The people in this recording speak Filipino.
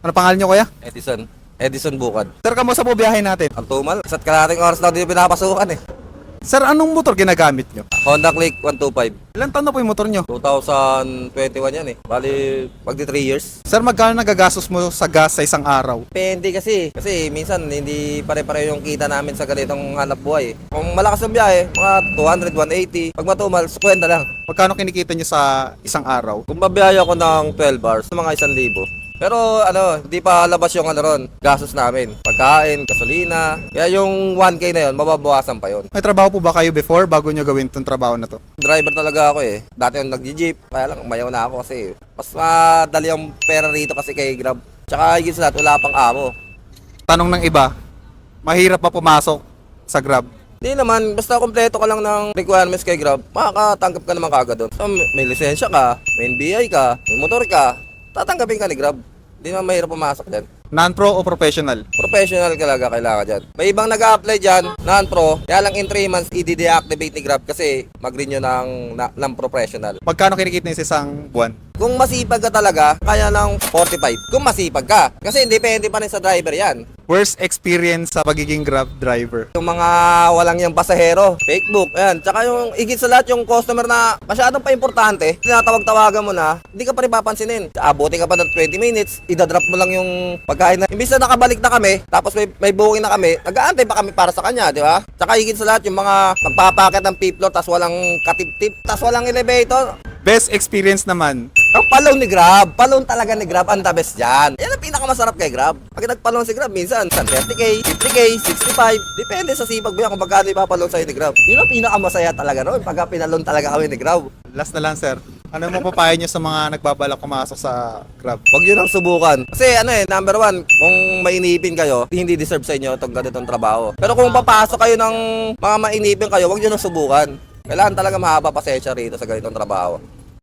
Ano pangalan nyo, kuya? Edison Bukad. Sir, kamusta po biyahe natin? Ang tumal. Isa't kalating oras lang din pinapasukan eh. Sir, anong motor ginagamit nyo? Honda Click 125. Ilan taon na po yung motor nyo? 2021 yan eh. Bali, magdi 3 years. Sir, magkano nagagastos mo sa gas sa isang araw? Depende kasi. Kasi minsan hindi pare-pare yung kita namin sa ganitong hanap buhay. Kung malakas ang biyahe, mga 200, 180. Pag matumal, 50 lang. Magkano kinikita nyo sa isang araw? Kung babiyahe ako ng 12 hours, mga 1,000. Pero hindi pa labas yung ron, gastos namin. Pagkain, gasolina. Kaya yung 1K na yun, mababawasan pa yun. May trabaho po ba kayo before bago nyo gawin itong trabaho na to? Driver talaga ako eh. Dati yung nag-jeep, kaya lang umayaw na ako kasi mas madali ang pera rito kasi kay Grab. Tsaka higit sa lahat, wala pang amo. Tanong ng iba, mahirap pa pumasok sa Grab? Hindi naman, basta kompleto ka lang ng requirements kay Grab, makakatanggap ka naman kagad doon. So, may lisensya ka, may NBI ka, may motor ka, tatanggapin ka ni Grab. Hindi naman mahirap pumasok dyan. Non-pro o professional? Professional talaga kailangan dyan. May ibang nag-a-apply dyan, non-pro, kaya lang in 3 months, i-deactivate ni Grab kasi mag-renew ng professional. Magkano kinikita nyo sa isang buwan? Kung masipag ka talaga, kaya ng 45. Kung masipag ka. Kasi depende pa rin sa driver yan. Worst experience sa pagiging Grab driver? Yung mga walang yung pasahero, fake book, ayan. Tsaka yung higit sa lahat yung customer na masyadong pa importante, tinatawag-tawagan mo na, hindi ka pa rin papansinin. Abuti ka pa ng 20 minutes, idadrop mo lang yung pagkain na. Imbis na nakabalik na kami, tapos may booking na kami, nag-aantay pa kami para sa kanya, di ba? Tsaka higit sa lahat yung mga magpapaket ng piplo, tapos walang katip-tip, tapos walang elevator. Best experience naman? Ang palong ni Grab, palong talaga ni Grab, ang the best dyan. Yan ang pinakamasarap kay Grab. Pag nagpalong si Grab, minsan 30K, 50K, 65, depende sa sipag mo yan kung magkano ipapalong sa'yo ni Grab. Yun ang pinakamasaya talaga noon, pagka pinalong talaga kami ni Grab. Last na lang, sir. Ano mo papayo nyo sa mga nagbabalak pumasok sa Grab? Huwag yun ang subukan. Kasi number one, kung mainipin kayo, hindi deserve sa inyo itong ganitong trabaho. Pero kung papasok kayo ng mga mainipin kayo, huwag yun ang subukan. Kailangan talaga mahaba pasensya rito sa ganitong trabaho.